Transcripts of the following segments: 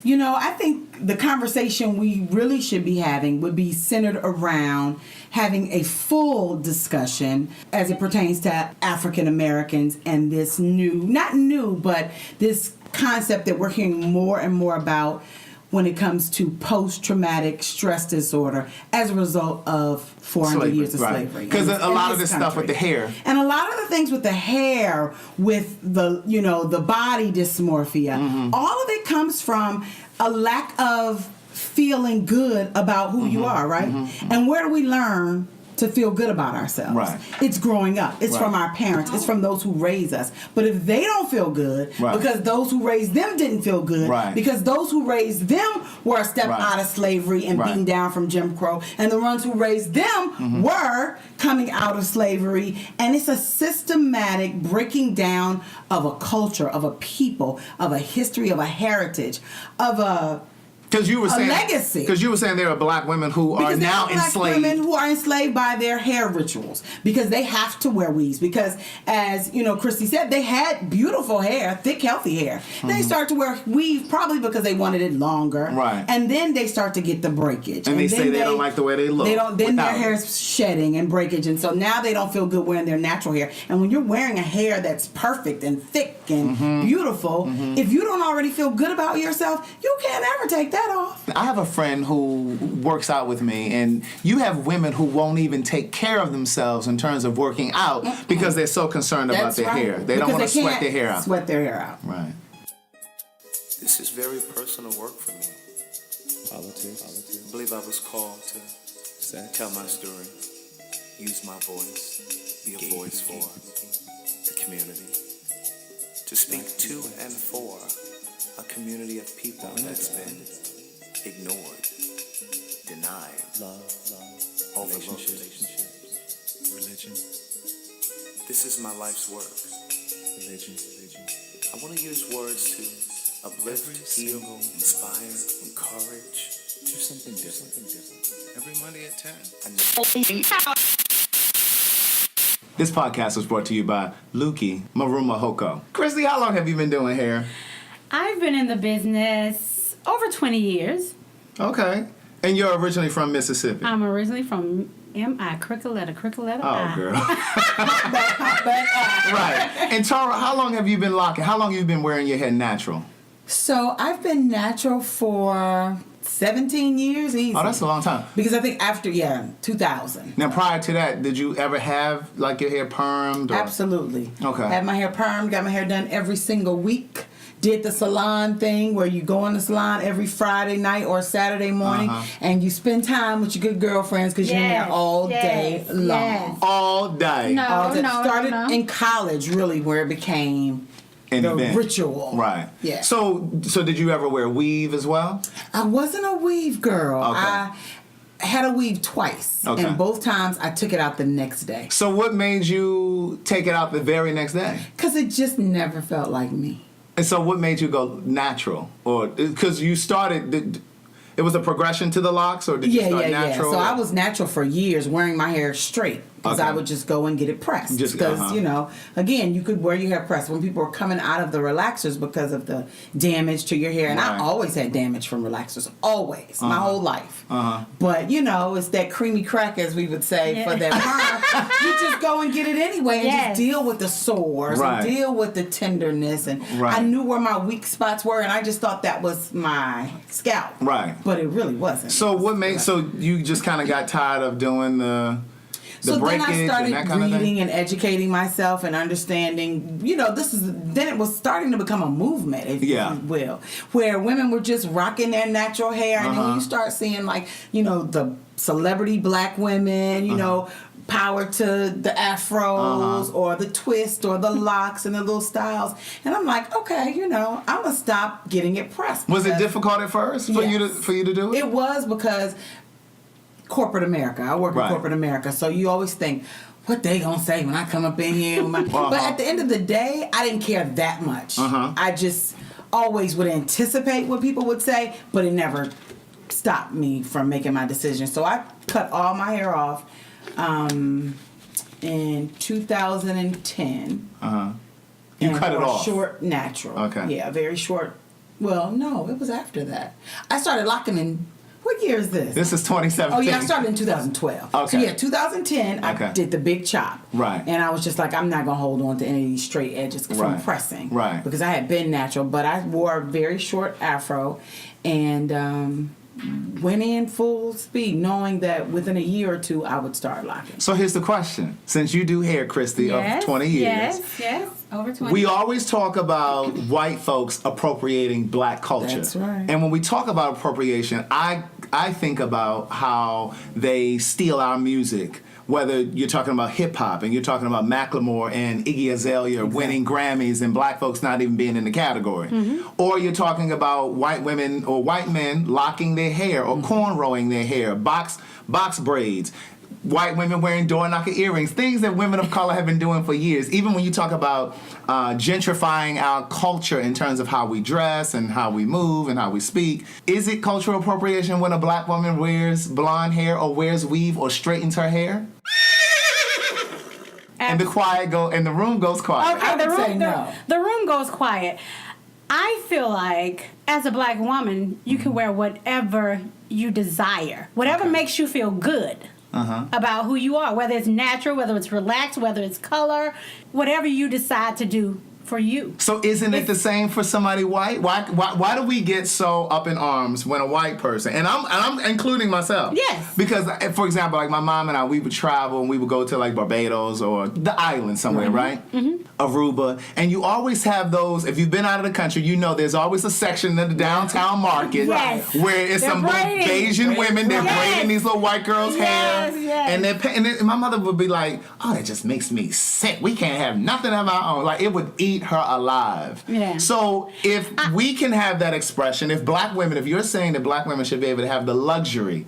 You know, I think the conversation we really should be having would be centered around having a full discussion as it pertains to African Americans and this not new, but this concept that we're hearing more and more about when it comes to post-traumatic stress disorder as a result of 400 years of slavery. Because a lot of this stuff with the hair. And a lot of the things with the hair, with the body dysmorphia, all of it comes from a lack of feeling good about who you are, right? And where do we learn to feel good about ourselves? Right. It's growing up. It's from our parents. It's from those who raised us. But if they don't feel good, because those who raised them didn't feel good, because those who raised them were a step out of slavery and beaten down from Jim Crow, and the ones who raised them were coming out of slavery, and it's a systematic breaking down of a culture, of a people, of a history, of a heritage, of a legacy. Because you were saying there are black women who are now enslaved. Women who are enslaved by their hair rituals because they have to wear weaves. Because, as Christy said, they had beautiful hair, thick, healthy hair. They start to wear weave probably because they wanted it longer. Right. And then they start to get the breakage. And they say they don't like the way they look. Then their hair's shedding and breakage, and so now they don't feel good wearing their natural hair. And when you're wearing a hair that's perfect and thick and beautiful, if you don't already feel good about yourself, you can't ever take that off. I have a friend who works out with me, and you have women who won't even take care of themselves in terms of working out because they're so concerned about their hair. They don't want to sweat their hair out. Sweat their hair out. Right. This is very personal work for me. Politics. I believe I was called to tell my story, use my voice, be a voice for the community, to speak to and for a community of people that's been ignored, denied, overlooked. Religion. This is my life's work. Religion. I want to use words to uplift, heal, inspire, encourage. Do something different. Every Monday at 10. This podcast was brought to you by Luki Maruma Hoko. Christy, how long have you been doing hair? I've been in the business over 20 years. Okay. And you're originally from Mississippi? I'm originally from M.I. Cricket letter I. Oh, girl. Right. And Tara, how long have you been locking? How long have you been wearing your hair natural? So I've been natural for 17 years. Easy. Oh, that's a long time. Because I think after, 2000. Now, prior to that, did you ever have, like, your hair permed? Or? Absolutely. Okay. Had my hair permed, got my hair done every single week. Did the salon thing where you go in the salon every Friday night or Saturday morning and you spend time with your good girlfriends because you're in there all day long. Yes. All day. No. Started in college, really, where it became the ritual. Right. Yeah. So did you ever wear weave as well? I wasn't a weave girl. Okay. I had a weave twice. Okay. And both times I took it out the next day. So what made you take it out the very next day? Because it just never felt like me. And so what made you go natural? Or because you started, it was a progression to the locks, or did you start natural? So I was natural for years, wearing my hair straight. Because I would just go and get it pressed. Because, again, you could wear your hair pressed when people were coming out of the relaxers because of the damage to your hair. And I always had damage from relaxers. Always. My whole life. But, it's that creamy crack, as we would say, for that perm. You just go and get it anyway and just deal with the sores and deal with the tenderness. And I knew where my weak spots were, and I just thought that was my scalp. Right. But it really wasn't. So so you just kind of got tired of doing the then I started reading and educating myself and understanding, then it was starting to become a movement, if you will, where women were just rocking their natural hair. And then when you start seeing, the celebrity black women, power to the afros or the twist or the locks and the little styles. And I'm like, okay, I'm going to stop getting it pressed. Was it difficult at first for you to do it? It was because corporate America. I work in corporate America, so you always think, what they gonna say when I come up in here? But at the end of the day, I didn't care that much. I just always would anticipate what people would say, but it never stopped me from making my decision. So I cut all my hair off in 2010. You cut it off? Short natural. Okay. Yeah, very short Well, no, it was after that. I started locking in. What year is this? This is 2017. Oh, yeah, I started in 2012. Okay. So, yeah, 2010, I did the big chop. Right. And I was just like, I'm not going to hold on to any of these straight edges from pressing. Right. Because I had been natural, but I wore a very short afro and went in full speed, knowing that within a year or two, I would start locking. So here's the question. Since you do hair, Christy, of 20 years. Yes, over 20. We always talk about white folks appropriating black culture. That's right. And when we talk about appropriation, I think about how they steal our music. Whether you're talking about hip hop and you're talking about Macklemore and Iggy Azalea winning Grammys and black folks not even being in the category, or you're talking about white women or white men locking their hair or cornrowing their hair, box braids. White women wearing door knocker earrings, things that women of color have been doing for years. Even when you talk about gentrifying our culture in terms of how we dress and how we move and how we speak, is it cultural appropriation when a black woman wears blonde hair or wears weave or straightens her hair? And the room goes quiet. Okay, no. the room goes quiet. I feel like as a black woman, you can wear whatever you desire, whatever makes you feel good. About who you are, whether it's natural, whether it's relaxed, whether it's color, whatever you decide to do for you. So isn't it the same for somebody white? Why do we get so up in arms when a white person, and I'm including myself. Yes. Because, for example, like my mom and I, we would travel and we would go to like Barbados or the island somewhere, right? Aruba. And you always have those, if you've been out of the country, you know there's always a section in the downtown market where it's some Asian women, they're braiding these little white girls' hair. And and my mother would be like, oh, that just makes me sick. We can't have nothing of our own. Like, it would eat her alive. Yeah. So if we can have that expression, if you're saying that black women should be able to have the luxury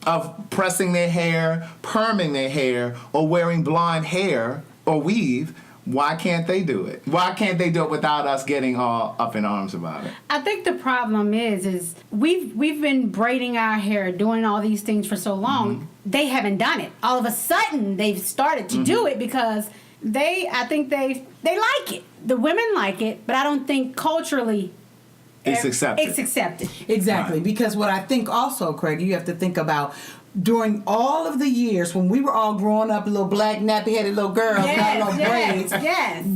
of pressing their hair, perming their hair, or wearing blonde hair or weave, why can't they do it? Why can't they do it without us getting all up in arms about it? I think the problem is we've been braiding our hair, doing all these things for so long. They haven't done it. All of a sudden, they've started to do it because I think they like it. The women like it, but I don't think culturally it's accepted. It's accepted. Exactly, because what I think also, Craig, you have to think about during all of the years when we were all growing up, little black nappy-headed little girls, braids,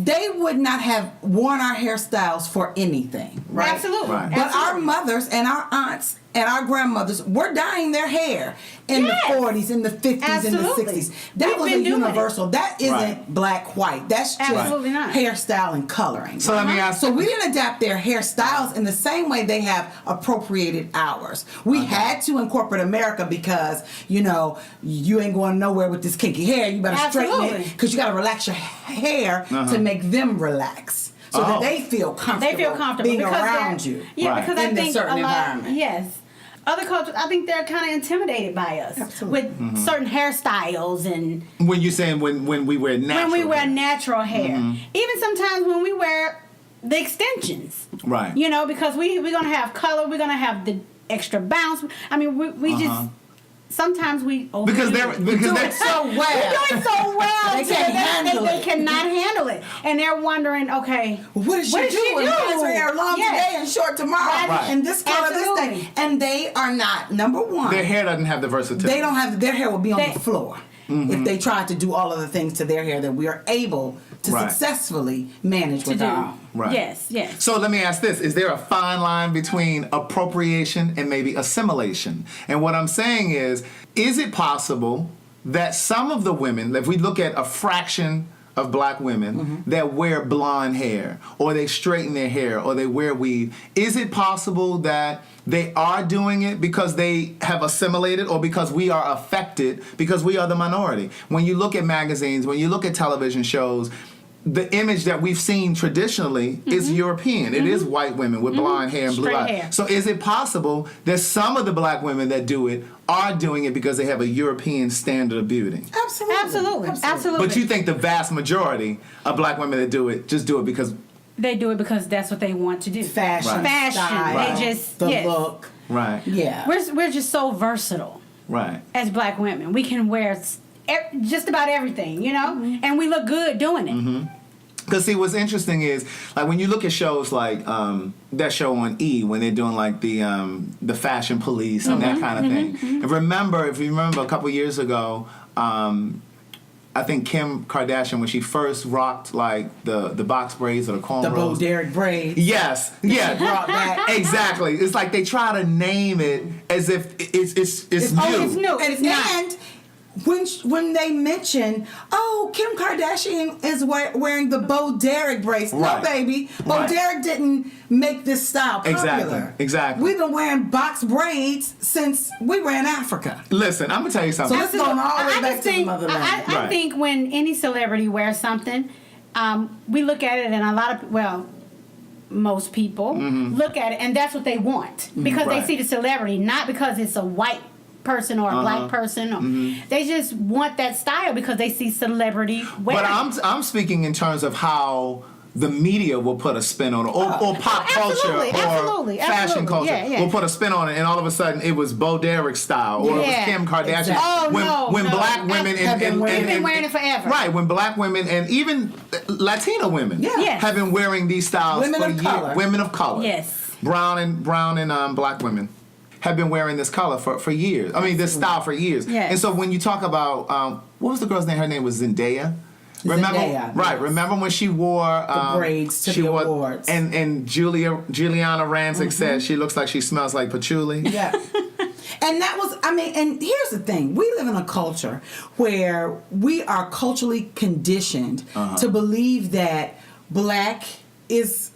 they would not have worn our hairstyles for anything, right? Absolutely. Right. But our mothers and our aunts and our grandmothers were dyeing their hair in the 40s, in the 50s, in the 60s. That was a universal. That isn't black-white. That's just hairstyle and coloring. So let me ask. So we didn't adapt their hairstyles in the same way they have appropriated ours. We had to in corporate America because, you ain't going nowhere with this kinky hair. You better straighten it because you got to relax your hair to make them relax. So that they feel comfortable being around you. Yeah, because I think certain environment. Yes. Other cultures, I think they're kind of intimidated by us with certain hairstyles and. When you're saying when we wear natural. When we wear natural hair, even sometimes when we wear the extensions, right? Because we're gonna have color, we're gonna have the extra bounce. I mean, we just. Sometimes because they're so well. They're doing so well. They can't handle it. They cannot handle it, and they're wondering, okay, what is she doing? Why is her hair long today and short tomorrow? Right. And this color, this thing, and they are not number one. Their hair doesn't have the versatility. They don't have. Their hair will be on the floor if they tried to do all of the things to their hair that we are able to successfly manage with our own. Right. Yes. So let me ask this. Is there a fine line between appropriation and maybe assimilation? And what I'm saying is it possible that some of the women, if we look at a fraction of black women that wear blonde hair, or they straighten their hair, or they wear weave, is it possible that they are doing it because they have assimilated or because we are affected, because we are the minority? When you look at magazines, when you look at television shows, the image that we've seen traditionally is European. It is white women with blonde hair and blue eyes. So is it possible that some of the black women that do it are doing it because they have a European standard of beauty? Absolutely. But you think the vast majority of black women that do it just do it because... They do it because that's what they want to do. Fashion. Style, they just... The look. Right. Yeah. We're just so versatile. Right. As black women. We can wear just about everything, and we look good doing it. Because see, what's interesting is like when you look at shows like that show on E when they're doing like the fashion police and that kind of thing. And if you remember a couple years ago, I think Kim Kardashian, when she first rocked like the box braids or the cornrows, the Bo Derek braids. Yes, yeah, brought back. Exactly. It's like they try to name it as if it's new. Oh, it's new. And it's not. And when they mention, Kim Kardashian is wearing the Bo Derek brace. Right. No, baby. Bo Derek didn't make this style popular. Exactly. We've been wearing box braids since we were in Africa. Listen, I'm going to tell you something. So it's going all the way back to the motherland. I think when any celebrity wears something, we look at it and most people look at it and that's what they want. Because they see the celebrity, not because it's a white person or a black person. Or, they just want that style because they see celebrity wearing. But I'm speaking in terms of how the media will put a spin on it, or pop culture, or fashion culture will put a spin on it, and all of a sudden it was Bo Derek style, or it was Kim Kardashian. Exactly. When black women have been wearing it forever. Right, when black women and even Latina women have been wearing these styles Women for of years. color. Women of color. Yes. Brown and black women have been wearing this color for years. I mean, this style for years. Yes. And so when you talk about, what was the girl's name? Her name was Zendaya. Remember, Zendaya, right? yes. Remember when she wore the braids to the awards, and Juliana Rancic said she looks like she smells like patchouli. Yeah. And that was, and here's the thing. We live in a culture where we are culturally conditioned to believe that black is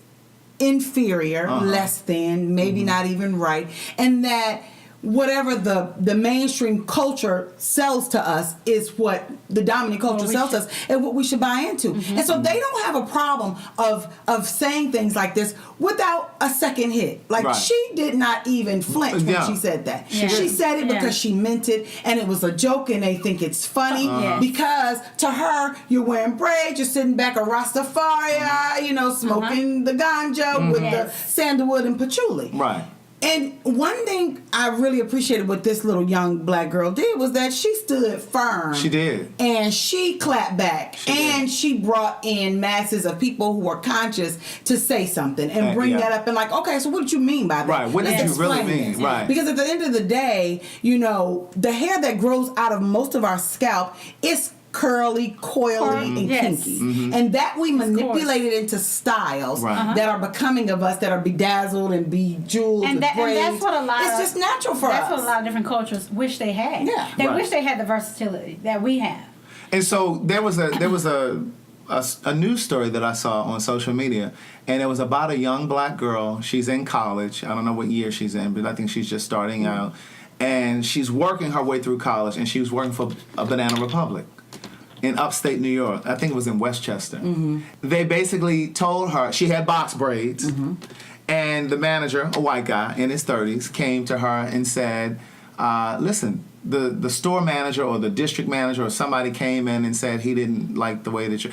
inferior, less than, maybe not even right, and that whatever the mainstream culture sells to us is what the dominant culture sells us and what we should buy into. And so they don't have a problem of saying things like this without a second hit. Like she did not even flinch when she said that. Yeah. She said it because she meant it and it was a joke and they think it's funny because to her you're wearing braids, you're sitting back a Rastafari, smoking the ganja with the sandalwood and patchouli. Right. And one thing I really appreciated what this little young black girl did was that she stood firm. She did. And she clapped back. She brought in masses of people who were conscious to say something and bring that up and like, okay, so what did you mean by that? Right, what did you really mean? Right. Because at the end of the day, the hair that grows out of most of our scalp is curly, coily, and kinky. And that we manipulated into styles that are becoming of us, that are bedazzled and bejeweled and braids. And that's what it's just natural for us. That's what a lot of different cultures wish they had. Yeah. They wish they had the versatility that we have. And so there was a news story that I saw on social media, and it was about a young black girl. She's in college. I don't know what year she's in, but I think she's just starting out. And she's working her way through college, and she was working for a Banana Republic in upstate New York. I think it was in Westchester. They basically told her, she had box braids, and the manager, a white guy in his 30s, came to her and said, listen, the store manager or the district manager or somebody came in and said he didn't like the way that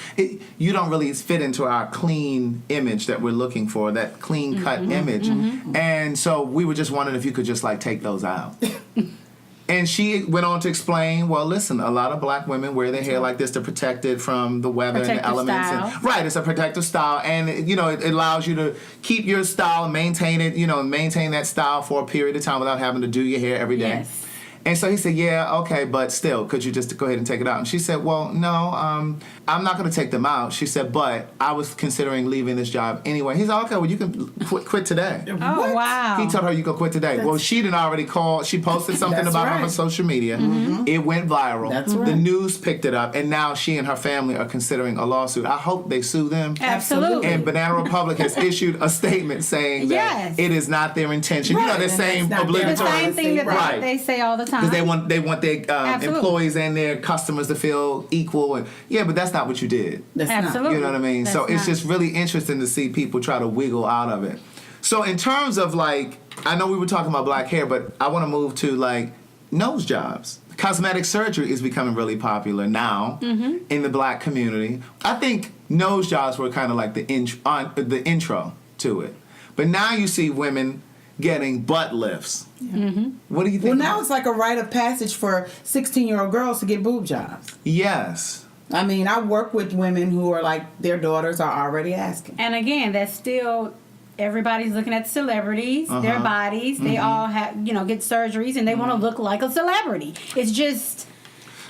you don't really fit into our clean image that we're looking for, that clean cut image. And so we were just wondering if you could just like take those out. And she went on to explain, well, listen, a lot of black women wear their hair like this to protect it from the weather and the elements. Style. It's a protective style. And, it allows you to keep your style and maintain it, maintain that style for a period of time without having to do your hair every day. Yes. And so he said, yeah, okay, but still, could you just go ahead and take it out? And she said, well, no, I'm not going to take them out. She said, but I was considering leaving this job anyway. He said, okay, well, you can quit today. Oh, wow. He told her you could quit today. Well, she didn't already call. She posted something about her on social media. It went viral. That's right. The news picked it up, and now she and her family are considering a lawsuit. I hope they sue them. Absolutely. And Banana Republic has issued a statement saying that it is not their intention. Right. The same obligatory. The same thing that they say all the time. Because they want their employees and their customers to feel equal. And but that's not what you did. Absolutely. You know what I mean? So it's just really interesting to see people try to wiggle out of it. So in terms of I know we were talking about black hair, but I want to move to nose jobs. Cosmetic surgery is becoming really popular now in the black community. I think nose jobs were kind of like the intro to it. But now you see women getting butt lifts. What do you think? Well, now it's like a rite of passage for 16-year-old girls to get boob jobs. Yes. I mean, I work with women who are like, their daughters are already asking. And again, that's still, everybody's looking at celebrities, their bodies. They all have, get surgeries, and they want to look like a celebrity. It's just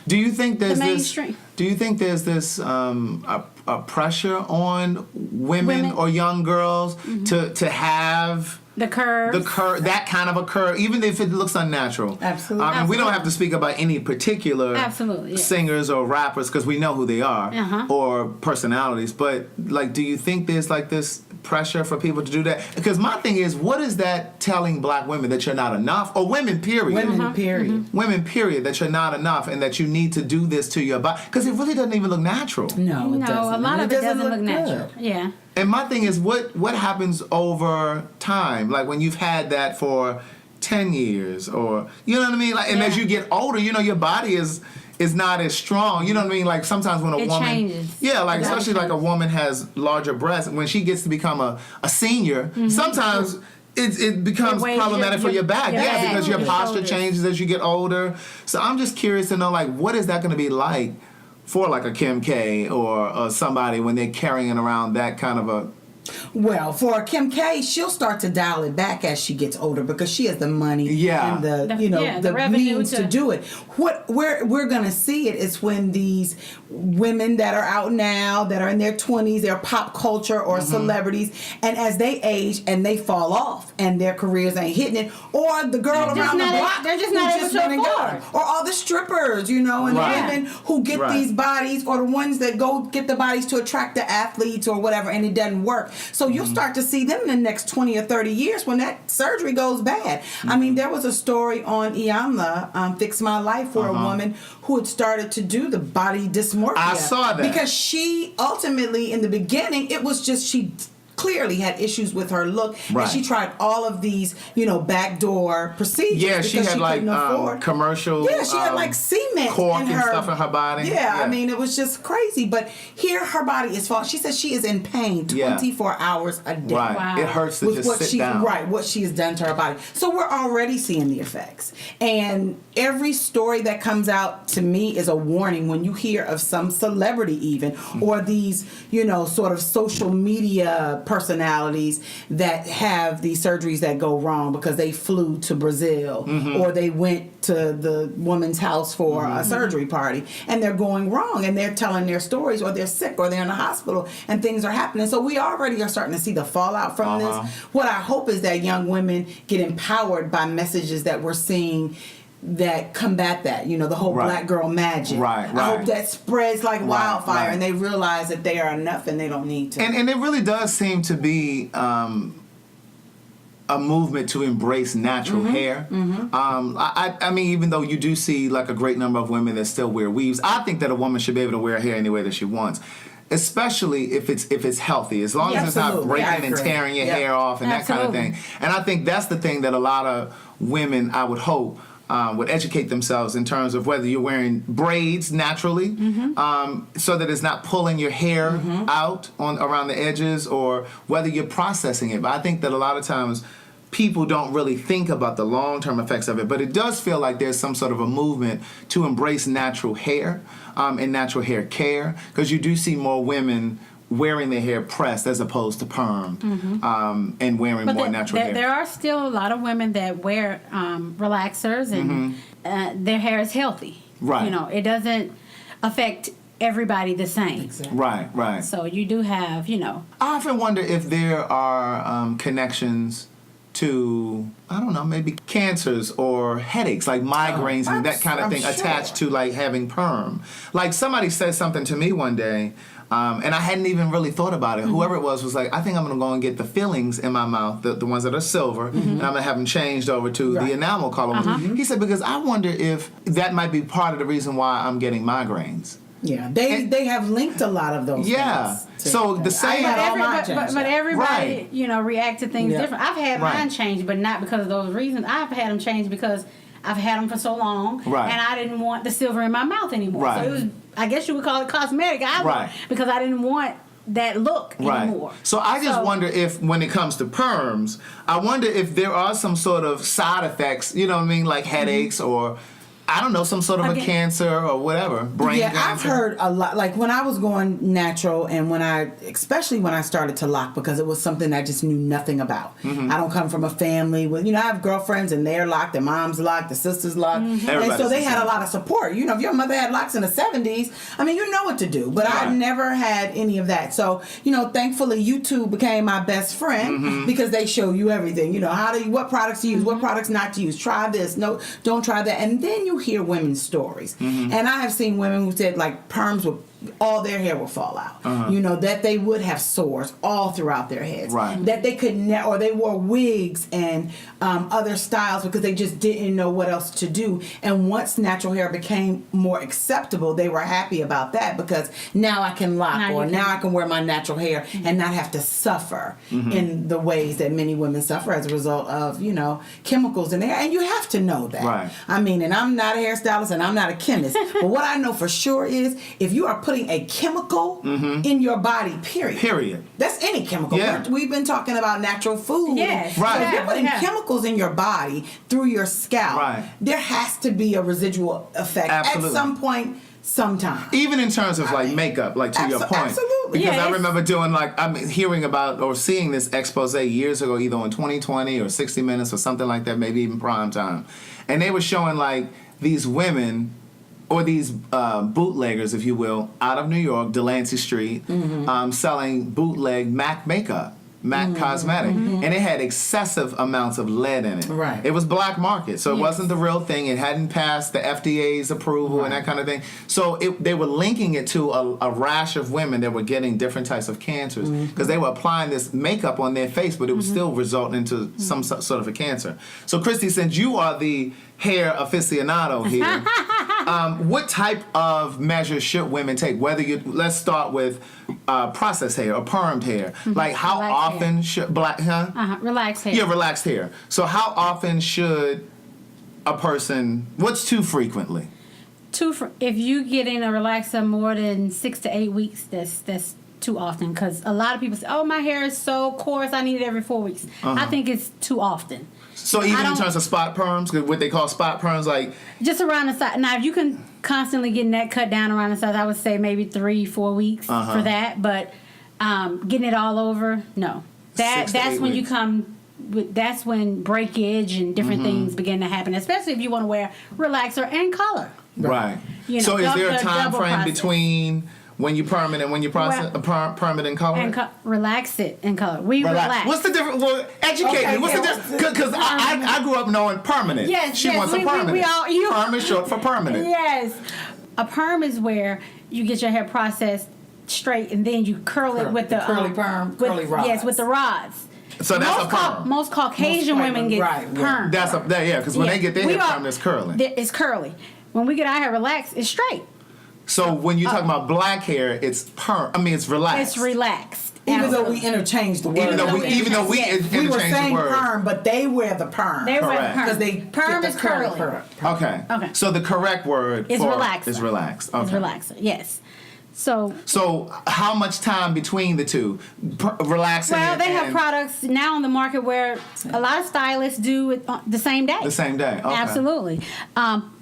Do you think there's the mainstream. this a pressure on women or young girls to have the curve, that kind of a curve, even if it looks unnatural? Absolutely. And we don't have to speak about any particular singers or rappers because we know who they are or personalities. But like, do you think there's like this pressure for people to do that? Because my thing is, what is that telling black women, that you're not enough, or women period? Women period. Women period, that you're not enough and that you need to do this to your body, because it really doesn't even look natural. No, it doesn't. a lot of it doesn't look good. natural. Yeah. And my thing is, what happens over time? Like when you've had that for 10 years, or you know what I mean? Like, and as you get older, your body is not as strong. You know what I mean? Like sometimes when a woman changes. Yeah, like especially like a woman has larger breasts, when she gets to become a senior, sometimes it becomes problematic for your back. Yeah, because your posture changes as you get older. So I'm just curious to know, like, what is that going to be like for like a Kim K or somebody when they're carrying around that kind of a... Well, for Kim K, she'll start to dial it back as she gets older because she has the money and the means to do it. What we're gonna see it is when these women that are out now, that are in their 20s, they're pop culture or celebrities, and as they age and they fall off and their careers ain't hitting it, or the girl around the block, they're just not able to afford, or all the strippers, and the women who get these bodies, or the ones that go get the bodies to attract the athletes or whatever, and it doesn't work. So you'll start to see them in the next 20 or 30 years when that surgery goes bad. I mean, there was a story on Iyanla, Fix My Life, for a woman who had started to do the body dysmorphia. I saw that. Because she ultimately, in the beginning, it was just she clearly had issues with her look, and she tried all of these, backdoor procedures. Yeah, she had like commercial. Yeah, she had like cement cork in and her, stuff in her body. Yeah, I mean, it was just crazy. But here, her body is falling. She says she is in pain 24 hours a day. Right, it hurts to just sit down. Right, what she has done to her body. So we're already seeing the effects, and every story that comes out to me is a warning. When you hear of some celebrity, even or these, sort of social media personalities that have these surgeries that go wrong because they flew to Brazil or they went to the woman's house for a surgery party, and they're going wrong, and they're telling their stories, or they're sick, or they're in the hospital, and things are happening. So we already are starting to see the fallout from this. What I hope is that young women get empowered by messages that we're seeing that combat that, the whole black girl magic. I hope that spreads like wildfire, and they realize that they are enough and they don't need to. And it really does seem to be a movement to embrace natural hair. I mean, even though you do see like a great number of women that still wear weaves, I think that a woman should be able to wear hair any way that she wants. Especially if it's healthy, as long as it's not breaking and tearing your hair off and that kind of thing. And I think that's the thing that a lot of women, I would hope, would educate themselves in terms of whether you're wearing braids naturally, so that it's not pulling your hair out around the edges, or whether you're processing it. But I think that a lot of times people don't really think about the long-term effects of it. But it does feel like there's some sort of a movement to embrace natural hair and natural hair care, because you do see more women wearing their hair pressed as opposed to permed, and wearing more natural hair. There are still a lot of women that wear relaxers, and their hair is healthy. Right. It doesn't affect everybody the same. Exactly. Right. So you do have, I often wonder if there are connections to, I don't know, maybe cancers or headaches, like migraines and that kind of thing, attached to like having perm. Like somebody said something to me one day, and I hadn't even really thought about it. Whoever it was like, I think I'm going to go and get the fillings in my mouth, the ones that are silver, and I'm going to have them changed over to the enamel color ones. He said, because I wonder if that might be part of the reason why I'm getting migraines. Yeah, they have linked a lot of those things. So the same... But everybody, react to things different. I've had mine changed, but not because of those reasons. I've had them changed because I've had them for so long, and I didn't want the silver in my mouth anymore. So it was, I guess you would call it cosmetic. Because I didn't want that look anymore. So I just wonder if, when it comes to perms, I wonder if there are some sort of side effects, like headaches or... I don't know, some sort of a cancer or whatever, brain cancer. I've heard a lot. Like when I was going natural, and especially when I started to lock, because it was something I just knew nothing about. I don't come from a family with, I have girlfriends and they're locked, their mom's locked, the sister's locked, and so they had a lot of support. If your mother had locks in the 70s, you know what to do. But I never had any of that. So thankfully YouTube became my best friend because they show you everything. What products to use, what products not to use. Try this, no, don't try that, and then you hear women's stories. And I have seen women who said like perms would, all their hair would fall out. That they would have sores all throughout their heads. Right. That they could or they wore wigs and other styles because they just didn't know what else to do. And once natural hair became more acceptable, they were happy about that because now I can lock now I can wear my natural hair and not have to suffer in the ways that many women suffer as a result of, chemicals in the hair. And you have to know that. Right. And I'm not a hairstylist and I'm not a chemist. But what I know for sure is if you are putting a chemical in your body, period. That's any chemical. Yeah. We've been talking about natural food. Yes. Right. So if you're putting chemicals in your body through your scalp, there has to be a residual effect at some point, sometime. Even in terms of like makeup, like to your point. Absolutely. Because I remember doing hearing about or seeing this expose years ago, either on 2020 or 60 Minutes or something like that, maybe even prime time. And they were showing like these women or these bootleggers, if you will, out of New York, Delancey Street, selling bootleg MAC makeup. MAC cosmetic, and it had excessive amounts of lead in it. Right. It was black market, so it wasn't the real thing. It hadn't passed the FDA's approval and that kind of thing. So they were linking it to a rash of women that were getting different types of cancers because they were applying this makeup on their face, but it was still resulting into some sort of a cancer. So, Christy, since you are the hair aficionado here, what type of measures should women take? Let's start with processed hair or permed hair. Like how often should relaxed hair? Yeah, relaxed hair. So how often should a person? What's too frequently? If you get in a relaxer more than 6 to 8 weeks, that's too often because a lot of people say, "Oh, my hair is so coarse, I need it every 4 weeks." I think it's too often. So even in terms of spot perms, what they call spot perms, like just around the side. Now, if you can constantly get that cut down around the sides, I would say maybe 3-4 weeks for that. But getting it all over, no. That's when you come. That's when breakage and different things begin to happen, especially if you want to wear relaxer and color. Right. So is there a time frame between when you perm it and when you process perm it and color it? Relax it and color. We relax. What's the difference? Well, educate me. What's the difference? Because I grew up knowing permanent. Yes, she wants a permanent. Perm is short for permanent. Yes. A perm is where you get your hair processed straight and then you curl it with the curly perm, curly rods. Yes, with the rods. So that's a perm. Most Caucasian women get perm. That's because when they get their hair perm, it's curly. It's curly. When we get our hair relaxed, it's straight. So when you talk about black hair, it's perm. It's relaxed. It's relaxed. Even though we interchanged the word. Even though we interchanged we were the saying word. Perm, but they wear the perm. They wear the perm. Because perm is curly. Okay. So the correct word is relaxed. Is relaxed. Okay. Is relaxer. Yes. So how much time between the two? Relaxing. Well, they have products now on the market where a lot of stylists do it the same day. The same day. Okay. Absolutely.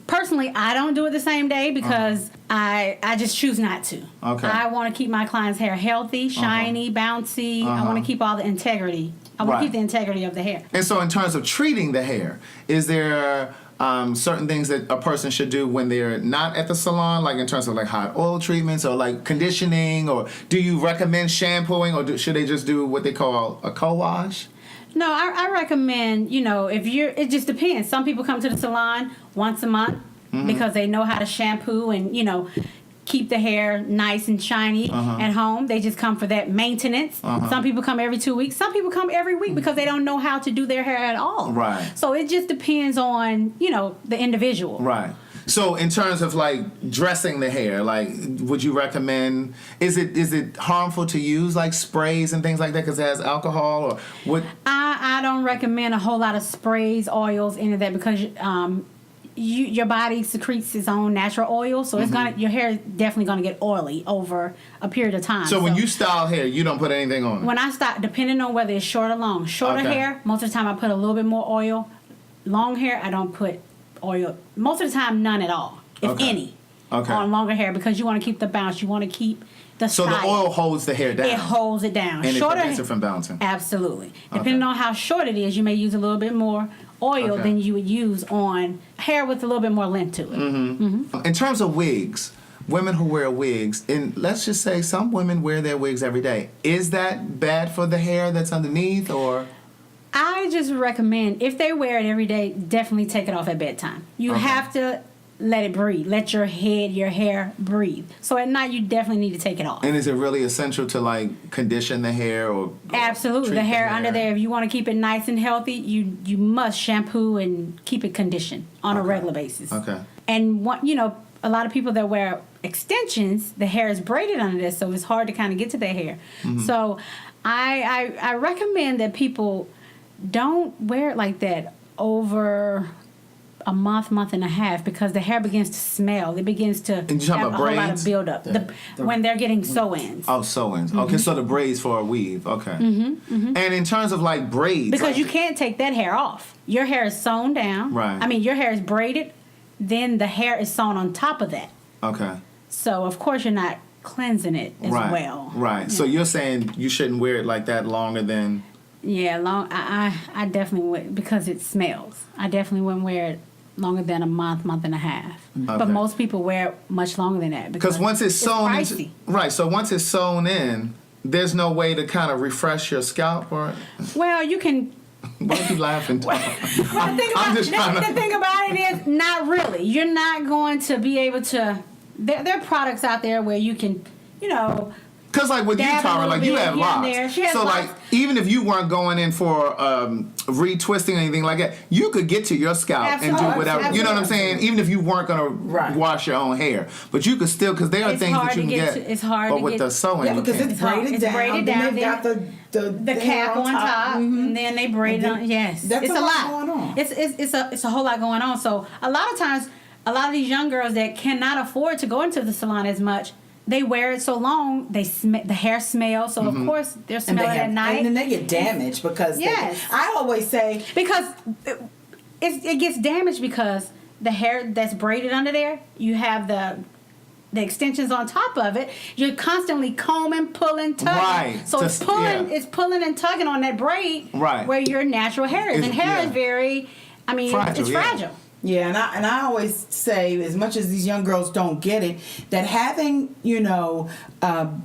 Personally, I don't do it the same day because I just choose not to. Okay. I want to keep my clients' hair healthy, shiny, bouncy. I want to keep all the integrity. I want to keep the integrity of the hair. And so in terms of treating the hair, is there certain things that a person should do when they're not at the salon, like in terms of like hot oil treatments or like conditioning, or do you recommend shampooing, or should they just do what they call a co-wash? No, I recommend, it just depends. Some people come to the salon once a month because they know how to shampoo and, keep the hair nice and shiny at home. They just come for that maintenance. Some people come every 2 weeks. Some people come every week because they don't know how to do their hair at all. Right. So it just depends on, the individual. Right. So in terms of like dressing the hair, like would you recommend, is it harmful to use like sprays and things like that because it has alcohol, or what? I don't recommend a whole lot of sprays, oils, any of that because your body secretes its own natural oil, so it's your hair is definitely gonna get oily over a period of time. So when you style hair, you don't put anything on it? When I style, depending on whether it's short or long. Shorter hair, most of the time I put a little bit more oil. Long hair, I don't put oil. Most of the time, none at all, if any, on longer hair, because you want to keep the bounce. You want to keep the style. So the oil holds the hair down. It holds it down. And it prevents it from bouncing. Absolutely. Depending on how short it is, you may use a little bit more oil than you would use on hair with a little bit more length to it. In terms of wigs, women who wear wigs, and let's just say some women wear their wigs every day. Is that bad for the hair that's underneath, or? I just recommend, if they wear it every day, definitely take it off at bedtime. You have to let it breathe. Let your hair breathe. So at night, you definitely need to take it off. And is it really essential to like condition the hair or? Absolutely, the hair under there. If you want to keep it nice and healthy, you must shampoo and keep it conditioned on a regular basis. Okay. And a lot of people that wear extensions, the hair is braided under this, so it's hard to kind of get to their hair. So I recommend that people don't wear it like that over a month and a half, because the hair begins to smell. It begins to have a whole lot of buildup when they're getting sew-ins. Oh, sew-ins. Okay, so the braids for a weave. Okay. And in terms of like braids, because you can't take that hair off. Your hair is sewn down. Right. I mean, your hair is braided. Then the hair is sewn on top of that. Okay. So of course you're not cleansing it as well. Right. Yeah. So you're saying you shouldn't wear it like that longer than. Yeah, I definitely would, because it smells. I definitely wouldn't wear it longer than a month and a half. Okay. But most people wear it much longer than that, because once it's sewn pricey. Right. So once it's sewn in, there's no way to kind of refresh your scalp, or. Well, you can. Why are you laughing? The thing about it is, not really. You're not going to be able to. There are products out there where you can, Because like with you, Tara, like you have locks. So like even if you weren't going in for retwisting or anything like that, you could get to your scalp and do whatever. Absolutely. You know what I'm saying? Even if you weren't gonna wash your own hair, but you could still, because there are things that you can get. It's hard. But with the sewing, yeah, because it's braided down. Then they've got the cap on top, and then they braid it on. Yes, it's a lot going on. It's a whole lot going on. So a lot of times, a lot of these young girls that cannot afford to go into the salon as much, they wear it so long, the hair smells. So of course they're smelling at night, and then they get damaged because. Yes. I always say, because it gets damaged because the hair that's braided under there, you have the extensions on top of it. You're constantly combing, pulling, tugging. Right. So it's pulling and tugging on that braid. Right. Where your natural hair is, and hair is very, it's fragile. Yeah, and I always say, as much as these young girls don't get it, that having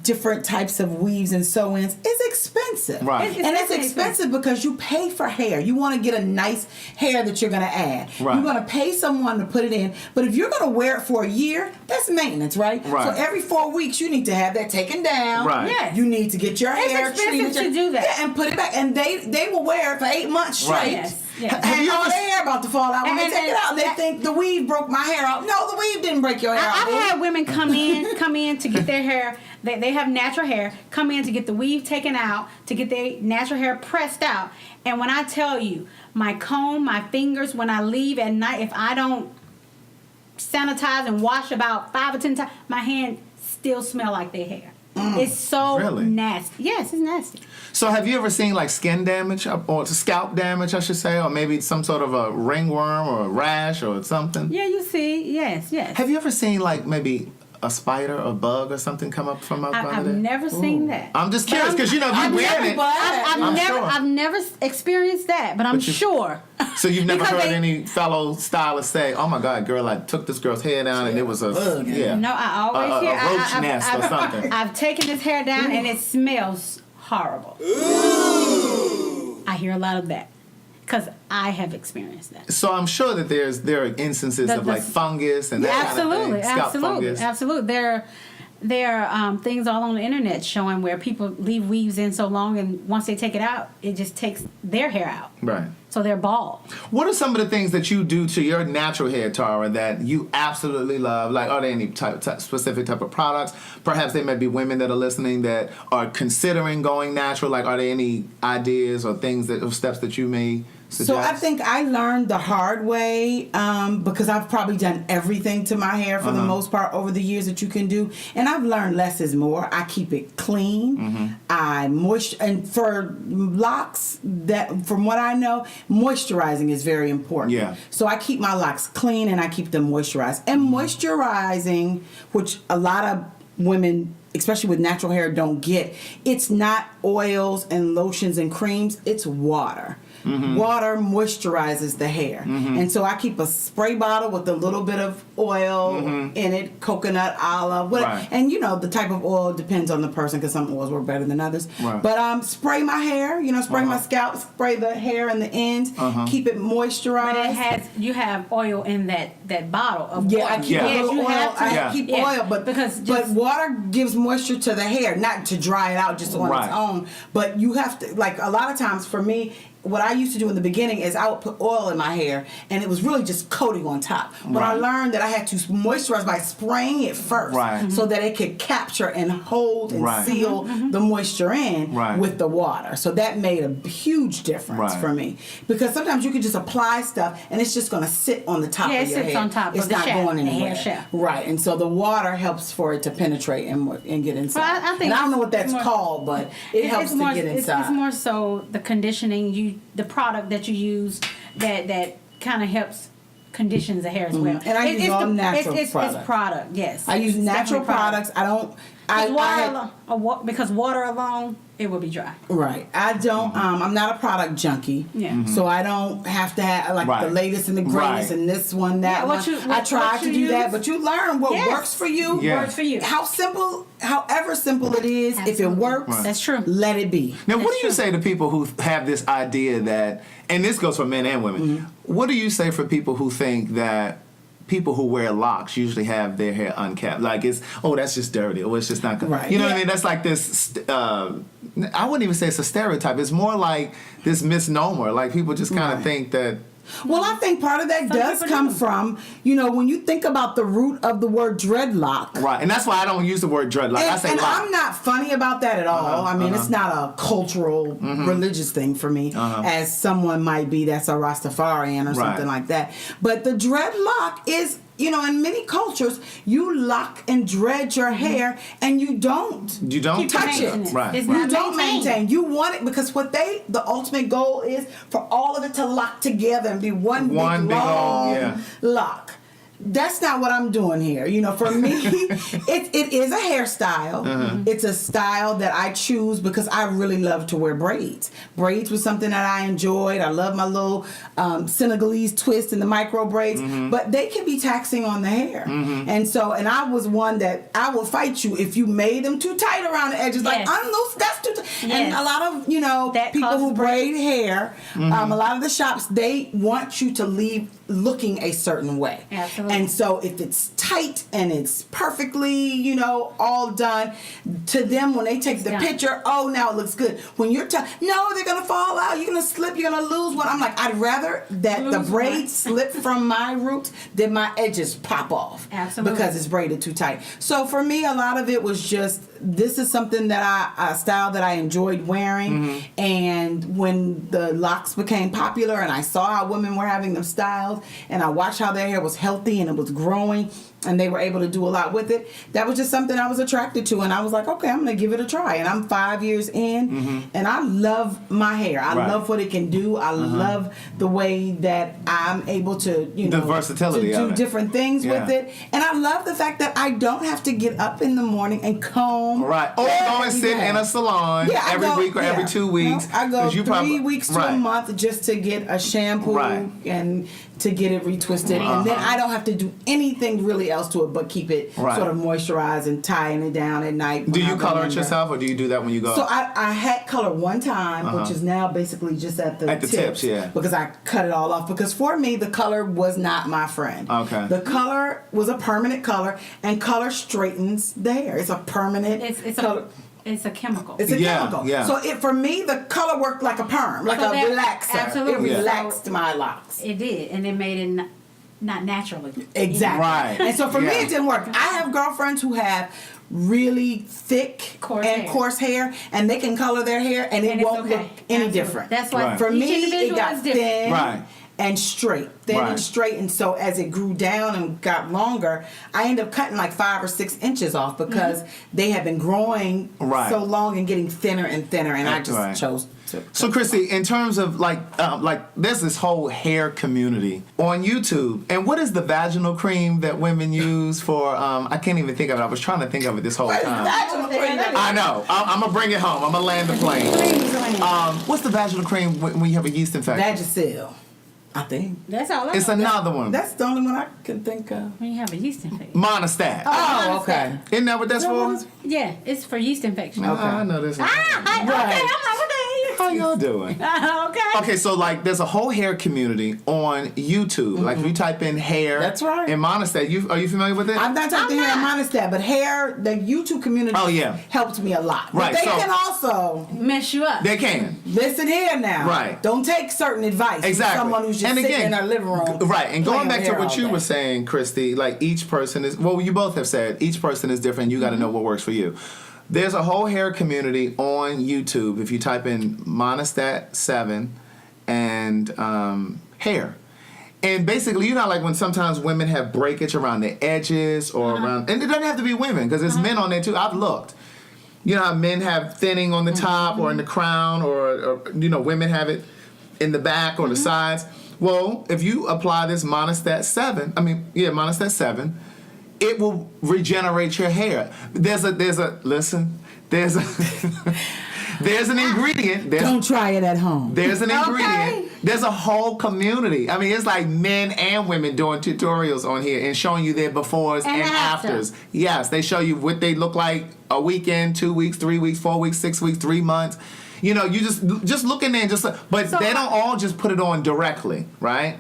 different types of weaves and sew-ins is expensive. Right. It's expensive because you pay for hair. You want to get a nice hair that you're going to add. Right. You're going to pay someone to put it in. But if you're going to wear it for a year, that's maintenance, right? Right. So every 4 weeks, you need to have that taken down. Right. Yes. You need to get your hair treated to do that. Yeah, and put it back. And they will wear it for 8 months straight. Right. Yes. Yes. And all their hair about to fall out when they take it out. They think the weave broke my hair out. No, the weave didn't break your hair out. I've had women come in to get their hair. They have natural hair. Come in to get the weave taken out, to get their natural hair pressed out. And when I tell you, my comb, my fingers, when I leave at night, if I don't sanitize and wash about 5 or 10 times, my hand still smell like their hair. It's so nasty. Yes, it's nasty. So have you ever seen like skin damage or scalp damage, I should say, or maybe some sort of a ringworm or a rash or something? Yeah, you see. Yes. Have you ever seen like maybe a spider or bug or something come up from up under there? I've never seen that. I'm just curious because if you're wearing it, I've never experienced that, but I'm sure. So you've never heard any fellow stylists say, "Oh my God, girl, I took this girl's hair down and it was a bug." Yeah. No, I always hear a roach nest or something. I've taken this hair down and it smells horrible. Ooh. I hear a lot of that. Because I have experienced that. So I'm sure that there are instances of like fungus and that kind of thing. Scalp fungus. Absolutely. There are things all on the internet showing where people leave weaves in so long, and once they take it out, it just takes their hair out. Right. So they're bald. What are some of the things that you do to your natural hair, Tara, that you absolutely love? Like, are there any specific type of products? Perhaps there may be women that are listening that are considering going natural. Like, are there any ideas or things or steps that you may So I think I learned the hard way because I've probably done everything to my hair for the most part over the years that you can do, and I've learned less is more. I keep it clean. I and for locks, that from what I know, moisturizing is very important. Yeah. So I keep my locks clean and I keep them moisturized. And moisturizing, which a lot of women, especially with natural hair, don't get, it's not oils and lotions and creams, it's water. Water moisturizes the hair. And so I keep a spray bottle with a little bit of oil in it, coconut, olive, whatever. Right. And the type of oil depends on the person because some oils work better than others. Right. But spray my hair, spray my scalp, spray the hair and the ends, keep it moisturized. But you have oil in that bottle of water. I keep a little oil. I keep oil, but water gives moisture to the hair, not to dry it out just on its own. But you have to, like a lot of times for me, what I used to do in the beginning is I would put oil in my hair, and it was really just coating on top. But I learned that I had to moisturize by spraying it first, so that it could capture and hold and seal the moisture in with the water. So that made a huge difference for me, because sometimes you could just apply stuff and it's just going to sit on the top of your hair. It sits on top it's of the not shaft, going anywhere. the hair shaft. Right, and so the water helps for it to penetrate and get inside. Well, I think and I don't know what that's called, but it helps to get inside. It's more so the conditioning, the product that you use that kind of helps conditions the hair as well. And I use all natural products. It's product, yes. I use natural products. I don't. Because water alone, it will be dry. Right. I don't. I'm not a product junkie. Yeah. So I don't have to have the latest and the greatest and this one, that one. I try to do that, but you learn what works for you. Works for you. However simple it is, if it works, that's true. Let it be. Now, what do you say to people who have this idea that, and this goes for men and women, what do you say for people who think that people who wear locks usually have their hair unkept? Like that's just dirty, or it's just not good. Right. You know what I mean? That's like this, I wouldn't even say it's a stereotype. It's more like this misnomer. Like people just kind of think that. Well, I think part of that does come from, when you think about the root of the word dreadlock. Right, and that's why I don't use the word dreadlock. I say lock. I'm not funny about that at all. I mean, it's not a cultural, religious thing for me, as someone might be that's a Rastafarian or something like that. But the dreadlock is, in many cultures, you lock and dread your hair, and you don't touch it. Right. It's You not don't maintain. You want it because the ultimate goal is for all of it to lock together and be one big long lock. That's not what I'm doing here. For me, it is a hairstyle. It's a style that I choose because I really love to wear braids. Braids was something that I enjoyed. I love my little Senegalese twist and the micro braids, but they can be taxing on the hair. And I was one that I will fight you if you made them too tight around the edges. Like, unloose, that's too tight. Yes. And a lot of, that people who braid break. hair, a lot of the shops, they want you to leave looking a certain way. Absolutely. And so if it's tight and it's perfectly, all done, to them when they take the picture, now it looks good. When you're no, they're gonna fall out, you're gonna slip, you're gonna lose one. I'm like, I'd rather that the braids slip from my roots than my edges pop off. Absolutely. Because it's braided too tight. So for me, a lot of it was just, this is something that a style that I enjoyed wearing. And when the locks became popular and I saw how women were having them styled, and I watched how their hair was healthy and it was growing and they were able to do a lot with it, that was just something I was attracted to. And I was like, okay, I'm going to give it a try. And I'm 5 years in, and I love my hair. I love what it can do. I love the way that I'm able to, the versatility to do of it. different things with it. And I love the fact that I don't have to get up in the morning and comb. Right. Or go and sit in a salon every week or every 2 weeks. I go 3 weeks to a month just to get a shampoo and to get it retwisted. And then I don't have to do anything really else to it but keep it sort of moisturized and tying it down at night. Do you color it yourself, or do you do that when you go? So I had color one time, which is now basically just at the tips, because I cut it all off. Because for me, the color was not my friend. Okay. The color was a permanent color, and color straightens the hair. It's a permanent color. It's a chemical. It's a chemical. Yeah. So for me, the color worked like a perm, like a relaxer. Absolutely. It relaxed my locks. It did, and it made it not naturally. Exactly. Right. And so for me, it didn't work. I have girlfriends who have really thick coarse hair, and they can color their hair, and it won't look any different. That's why for me, it got is different. thin and straight, and straight. And so as it grew down and got longer, I ended up cutting like 5 or 6 inches off because they had been growing so long and getting thinner and thinner, and I just chose to. So Christy, in terms of like there's this whole hair community on YouTube, and what is the vaginal cream that women use for? I can't even think of it. I was trying to think of it this whole time. Vaginal cream. I know. I'm gonna bring it home. I'm gonna land the plane. What's the vaginal cream when you have a yeast infection? Vagisil, I think. That's all. It's another one. That's the only one I can think of. When you have a yeast infection. Monostat. Oh, okay. Isn't that what that's for? Yeah, it's for yeast infection. Okay. I know this. Okay. I'm like, what the How y'all doing? okay. Okay, so like there's a whole hair community on YouTube. Like if you type in hair, That's right. And Monostat, are you familiar with it? I've not typed in hair Monostat, but hair, the YouTube community helped me a lot. Right, But they so- can also Mess you up. They can. listen here now. Right. Don't take certain advice Exactly. from someone who's just And sitting again, in their living room. Right, and going playing back with to hair what all you day. were saying, Christy, like each person is, well, you both have said, each person is different. You got to know what works for you. There's a whole hair community on YouTube. If you type in Monostat 7 and hair. And basically, you know, like when sometimes women have breakage around the edges or around, and it doesn't have to be women because there's men on there too. I've looked. You know how men have thinning on the top or in the crown, or you know, women have it in the back or the sides. Well, if you apply this Monostat 7, Monostat 7, it will regenerate your hair. There's an ingredient. Don't try it at home. There's an ingredient. There's a whole community. I mean, it's like men and women doing tutorials on here and showing you their befores and afters. Yes, they show you what they look like a weekend, 2 weeks, 3 weeks, 4 weeks, 6 weeks, 3 months. You know, you just look in there and but they don't all just put it on directly, right?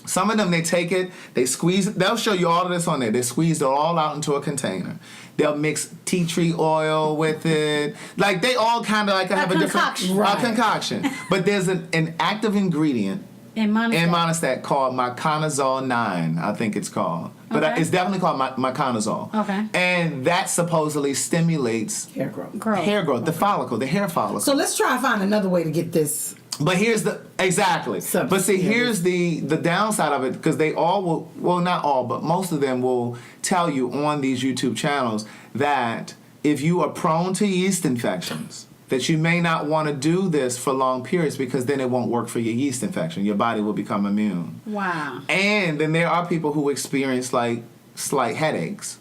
Some of them, they take it, they squeeze it. They'll show you all of this on there. They squeeze it all out into a container. They'll mix tea tree oil with it. Like, they all kind of like have a different concoction. But there's an active ingredient in Monostat called Miconazole 9, I think it's called. But it's definitely called Miconazole. Okay. And that supposedly stimulates Hair growth. Hair growth, the follicle, the hair follicle. So let's try to find another way to get this. But here's but see, here's the downside of it, because they all will, well, not all, but most of them will tell you on these YouTube channels that if you are prone to yeast infections, that you may not want to do this for long periods because then it won't work for your yeast infection. Your body will become immune. Wow. And then there are people who experience like slight headaches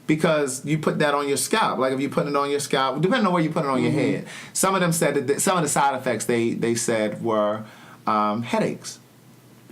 because you put that on your scalp. Like if you put it on your scalp, depending on where you put it on your head. Some of them said that some of the side effects they said were headaches.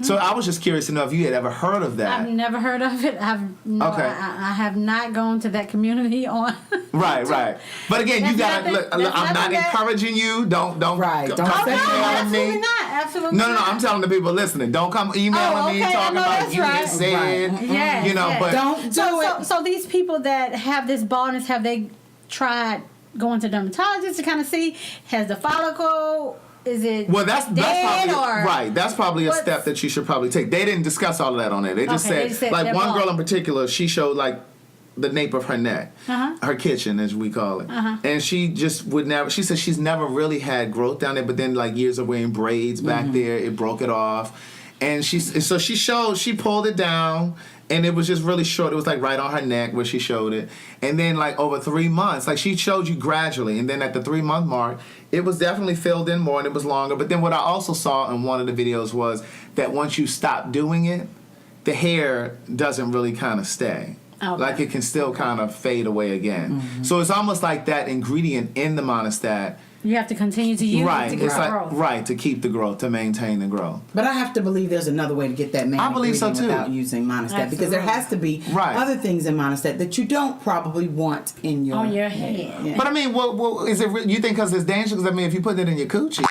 So I was just curious to know if you had ever heard of that. I've never heard of it. I have not gone to that community on. Right. But again, you gotta look. I'm not encouraging you. Don't Don't Absolutely not. Absolutely No. not. I'm telling the people listening. Don't come emailing me talking about you just said. Yes, you know, but don't do it. So these people that have this baldness, have they tried going to dermatologists to kind of see, has the follicle? Is it that's dead, probably or right. That's probably a step that you should probably take. They didn't discuss all of that on there. They just said like one girl in particular, she showed like the nape of her neck, her kitchen as we call it, and she just would never. She said she's never really had growth down there, but then like years of wearing braids back there, it broke it off, and she pulled it down. And it was just really short. It was like right on her neck where she showed it. And then like over 3 months, like she showed you gradually. And then at the 3-month mark, it was definitely filled in more and it was longer. But then what I also saw in one of the videos was that once you stop doing it, the hair doesn't really kind of stay. Okay. Like it can still kind of fade away again. So it's almost like that ingredient in the Monostat. You have to continue to use it to get growth. Right, to keep the growth, to maintain the growth. But I have to believe there's another way to get that main ingredient without using Monostat, because there has to be other things in Monostat that you don't probably want in your head. Yeah. But I mean, well, is it? You think because it's dangerous? Because I mean, if you put it in your coochie.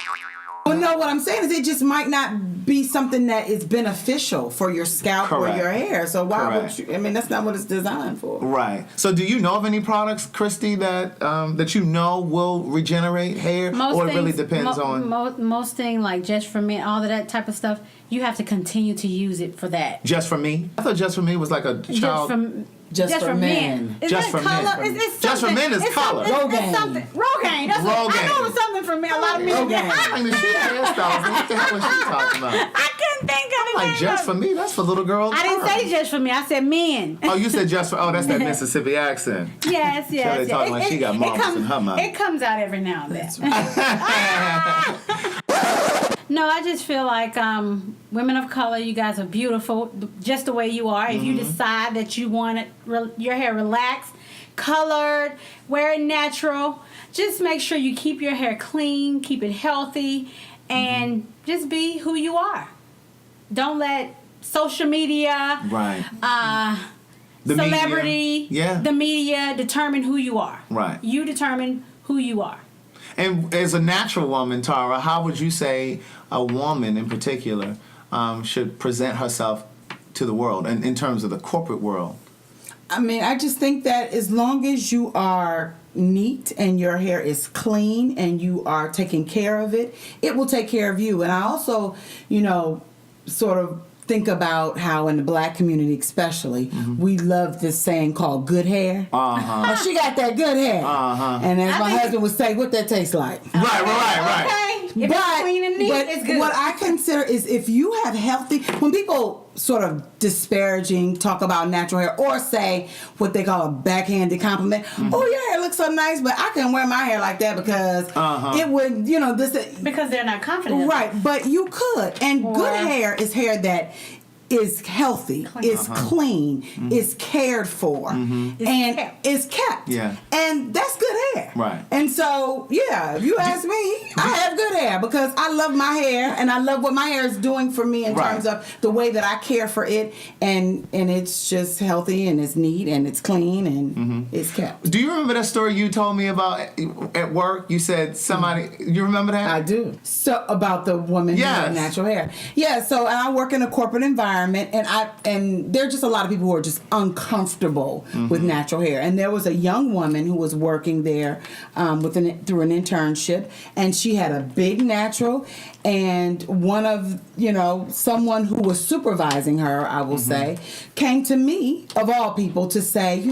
Well, no. What I'm saying is, it just might not be something that is beneficial for your scalp or your hair. So why would you? I mean, that's not what it's designed for. Right. So do you know of any products, Christy, that that you know will regenerate hair, or it really depends on most thing like Just For Me, all of that type of stuff? You have to continue to use it for that. Just For Me? I thought Just For Me was like a child. Just for men. Is Just that for color? men. It's Just for men is color. Rogaine. Rogaine. That's what, I know it was something for me. A lot of men. I mean, she hairstyles. What the hell was she talking about? I couldn't think of it. Like Just For Me? That's for little girls. I didn't say Just For Me. I said men. Oh, you said Just For. Oh, that's that Mississippi accent. Yes. They talking like she got marbles in her mouth. It comes out every now and then. No, I just feel like women of color, you guys are beautiful just the way you are. If you decide that you want your hair relaxed, colored, wear it natural, just make sure you keep your hair clean, keep it healthy, and just be who you are. Don't let social media, the celebrity, media. the media determine who you are. Right. You determine who you are. And as a natural woman, Tara, how would you say a woman in particular should present herself to the world and in terms of the corporate world? I mean, I just think that as long as you are neat and your hair is clean and you are taking care of it, it will take care of you. And I also, sort of think about how in the black community especially, we love this saying called good hair. Oh, she got that good hair. And as my husband would say, what that tastes like. Right. Okay. If it's clean and neat, it's good. What I consider is if you have healthy, when people sort of disparaging talk about natural hair or say what they call a backhanded compliment, oh, your hair looks so nice, but I couldn't wear my hair like that because it would, because they're not confident. Right, but you could. And good hair is hair that is healthy, is clean, is cared for, and is kept. Yeah. And that's good hair. Right. And so, if you ask me, I have good hair because I love my hair and I love what my hair is doing for me in terms of the way that I care for it, and it's just healthy and it's neat and it's clean and it's kept. Do you remember that story you told me about at work? You said somebody, you remember that? I do. So about the woman who had natural hair. Yeah, so and I work in a corporate environment, and there are just a lot of people who are just uncomfortable with natural hair. And there was a young woman who was working there through an internship, and she had a big natural, and one of someone who was supervising her, I will say, came to me of all people to say,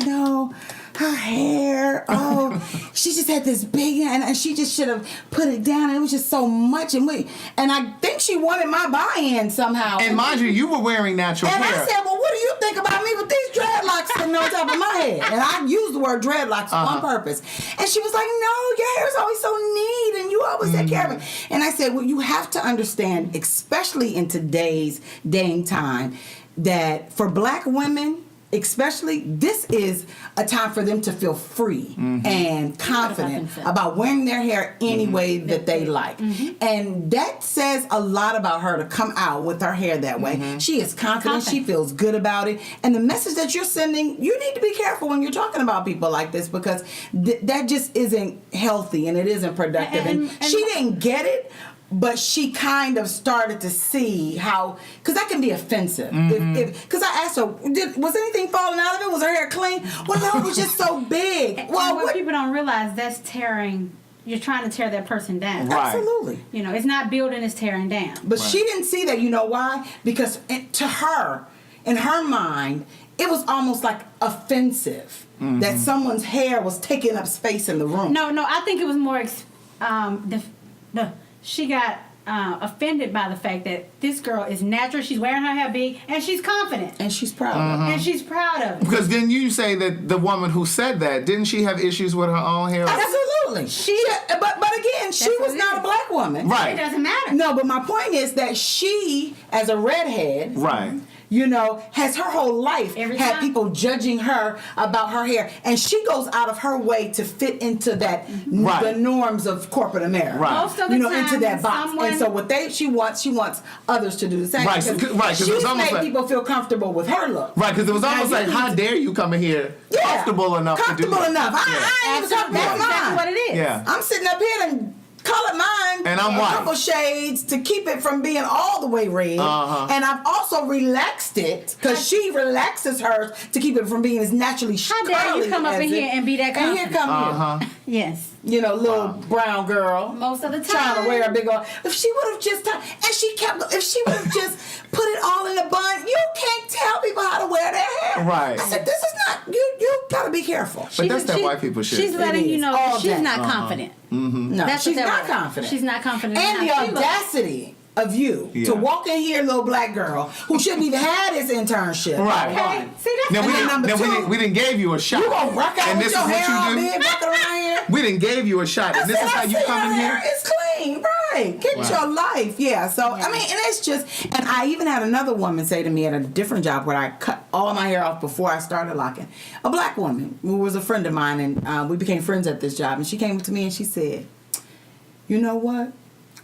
her hair, she just had this big, and she just should have put it down. It was just so much, and I think she wanted my buy-in somehow. And mind you, you were wearing natural hair. And I said, well, what do you think about me with these dreadlocks sitting on top of my head? And I used the word dreadlocks on purpose. And she was like, no, your hair is always so neat, and you always take care of it. And I said, well, you have to understand, especially in today's day and time, that for black women, especially, this is a time for them to feel free and confident about wearing their hair any way that they like. And that says a lot about her to come out with her hair that way. She is confident. She feels good about it. And the message that you're sending, you need to be careful when you're talking about people like this, because that just isn't healthy and it isn't productive. And she didn't get it, but she kind of started to see how, because that can be offensive. Because I asked her, was anything falling out of it? Was her hair clean? Well, no, it was just so big. Well, what people don't realize, that's tearing. You're trying to tear that person down. Right. Absolutely. It's not building, it's tearing down. But she didn't see that. You know why? Because to her, in her mind, it was almost like offensive that someone's hair was taking up space in the room. No, I think it was more she got offended by the fact that this girl is natural, she's wearing her hair big, and she's confident. And she's proud of it. And she's proud of it. Because then you say that the woman who said that, didn't she have issues with her own hair? Absolutely. But again, she was not a black woman. Right. It doesn't matter. No, but my point is that she, as a redhead, right, has her whole life had people judging her about her hair, and she goes out of her way to fit into that the norms of corporate America. Right. Most of the time, into that box. And so what she wants others to do the same. Right, because she's made people feel comfortable with her look. Right, because it was almost like, how dare you come in here comfortable enough to do that? Comfortable enough. I ain't even comfortable with mine. That's what it is. Yeah. I'm sitting up here and colored mine And I'm a white. couple shades to keep it from being all the way red. And I've also relaxed it because she relaxes hers to keep it from being as naturally How dare you curly come up as in it- here and be that And here confident? come Yes. you know, little brown girl. Most of the trying time. to wear a big old. If she would have just done, and she kept. If she would have just put it all in a bun, you can't tell people how to wear their hair. Right. I said, this is not. You gotta be careful. But that's that white people shit. She's letting It you is. know All she's day. not confident. No, That's she's what that not was. confident. She's not confident. And in the how she looks. audacity of you to walk in here, little black girl who shouldn't even had his internship. Right. Okay. See, that's Now, And then number two, we didn't gave you a shot. you gonna rock out and with this your is what hair all you do. big, walking around here. We didn't gave you a shot, and this is how you come in here. It's clean, right? Get Right. your life, yeah. So I mean, and it's just, and I even had another woman say to me at a different job where I cut all my hair off before I started locking. A black woman who was a friend of mine, and we became friends at this job. And she came to me and she said, "You know what?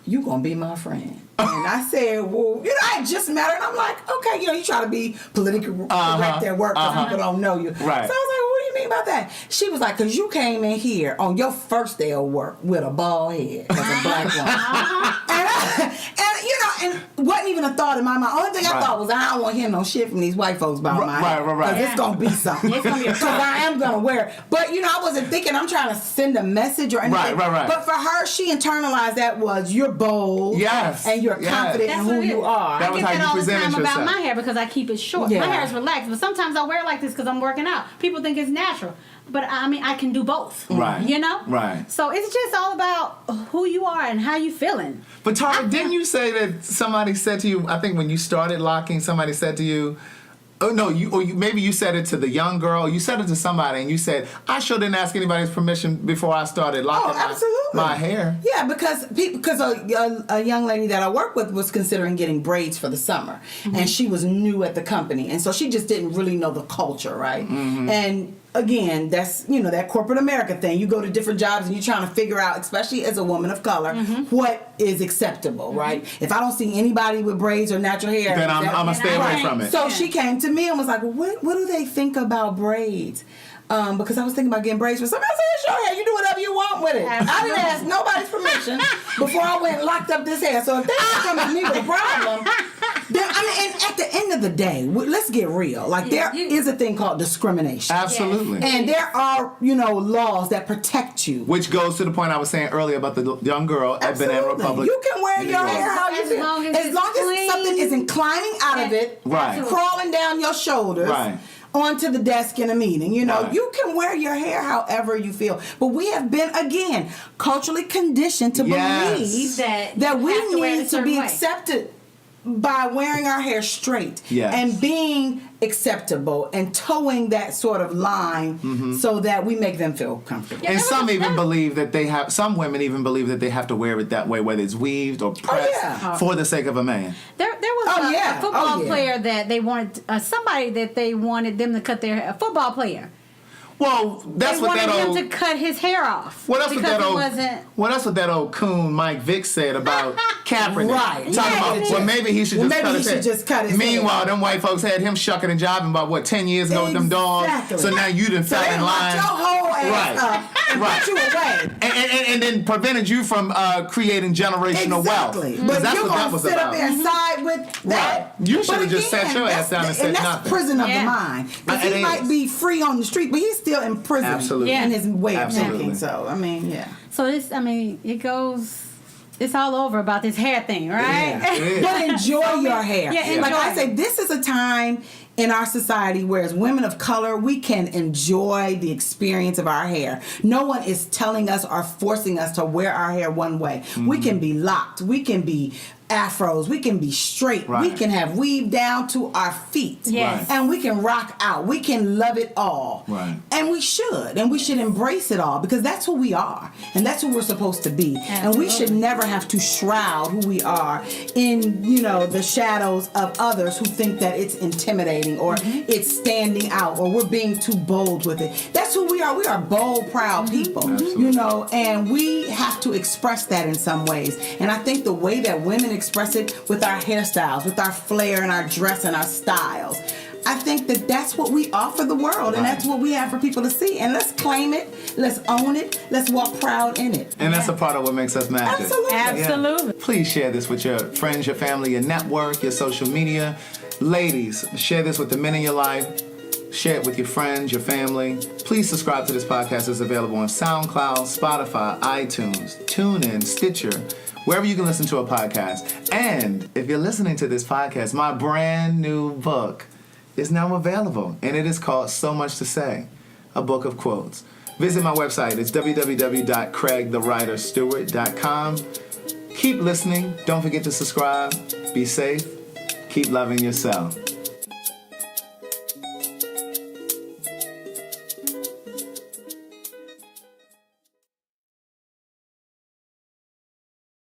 You gonna be my friend." And I said, well, you know, I just met her, and I'm like, okay, you know, you try to be politically correct at work because people don't know you. Right. So I was like, well, what do you mean about that? She was like, because you came in here on your first day of work with a bald head as a black woman. And you know, and wasn't even a thought in my mind. Only thing I thought was, I don't want to hear no shit from these white folks about my hair. Right. Because it's going to be something. It's gonna be a Because I am going to wear it. But, you know, I wasn't thinking I'm trying to send a message or anything. Right. But for her, she internalized that was, you're bold. Yes. And you're Yes. confident in That's who what it you is. are. That I was get how that you all the presented time about yourself. my hair because I keep it short. Yeah. My hair is relaxed, but sometimes I wear it like this because I'm working out. People think it's natural, but I mean I can do both. Right. You know. Right. So it's just all about who you are and how you feeling. But Tara, didn't you say that somebody said to you? I think when you started locking, somebody said to you, "Oh no, maybe you said it to the young girl. You said it to somebody, and you said, I sure didn't ask anybody's permission before I started locking my hair." Yeah, because a young lady that I work with was considering getting braids for the summer, and she was new at the company, and so she just didn't really know the culture, right? And again, that's, you know, that corporate America thing. You go to different jobs and you're trying to figure out, especially as a woman of color, what is acceptable, right? If I don't see anybody with braids or natural hair, Then I'm gonna stay away from it. So she came to me and was like, what do they think about braids? Because I was thinking about getting braids for somebody. I said, it's your hair. You do whatever you want with it. I didn't ask nobody's permission before I went and locked up this hair. So if they come at me with a problem, then, I mean, and at the end of the day, let's get real. Like, there is a thing called discrimination. Absolutely. And there are, you know, laws that protect you. Which goes to the point I was saying earlier about the young girl at Banana Absolutely. Republic. You can wear your hair how you As feel. long as As it's long as clean. something isn't climbing out of it, Right. crawling down your shoulders. Right. Onto the desk in a meeting. You know, Right. you can wear your hair however you feel. But we have been, again, culturally conditioned to Yes. believe That that you we have to wear it a need to certain be way. accepted by wearing our hair straight Yes. and being acceptable and towing that sort of line so that we make them feel comfortable. And some even believe that they have, some women even believe that they have to wear it that way, whether it's weaved or pressed, for the sake of a man. There was a football yeah. player that they wanted, somebody that they wanted them to cut their hair, a football player. Well, that's They what wanted that him old. to cut his hair off. Well, that's what because that old. it wasn't. Well, that's what that old coon Mike Vick said about Kaepernick. Right. Talking Yeah, about, yeah. well, maybe he should Well, just maybe cut he his should hair. just cut his Meanwhile, hair. them white folks had him shucking and jiving about, what, 10 years ago with them dogs? Exactly. So now you done So fell they in locked line. your whole ass Right. up and Right. put you away. And then prevented you from creating generational Exactly. wealth. But That's you're what that gonna was sit about. up there and side with that. Right. You But should've just sat again, your ass down and said that's nothing. prison of Yeah. the mind. Because It he might is. be free on the street, but he's still in prison. Absolutely. In his way of Absolutely. thinking. So, I mean, yeah. So this, I mean, it's all over about this hair thing, right? Yeah, it is. But enjoy your hair. Yeah, Like enjoy. I say, this is a time in our society where as women of color, we can enjoy the experience of our hair. No one is telling us or forcing us to wear our hair one way. We can be locked. We can be afros. We can be straight. Right. We can have weave down to our feet. Yes. Right. And we can rock out. We can love it all. Right. And we should. And we should embrace it all because that's who we are. And that's who we're supposed to be. And we should never have to shroud who we are in, you know, the shadows of others who think that it's intimidating or it's standing out or we're being too bold with it. That's who we are. We are bold, proud people. Absolutely. You know, and we have to express that in some ways. And I think the way that women express it with our hairstyles, with our flair and our dress and our styles, I think that that's what we offer the world, and that's what we have for people to see. And let's claim it, let's own it, let's walk proud in it. And that's a part of what makes us magic. Absolutely. Absolutely. Yeah. Please share this with your friends, your family, your network, your social media. Ladies, share this with the men in your life. Share it with your friends, your family. Please subscribe to this podcast. It's available on SoundCloud, Spotify, iTunes, TuneIn, Stitcher, wherever you can listen to a podcast. And if you're listening to this podcast, my brand new book is now available, and it is called So Much to Say, a book of quotes. Visit my website. It's www.craigthewriterstewart.com. Keep listening. Don't forget to subscribe. Be safe. Keep loving yourself.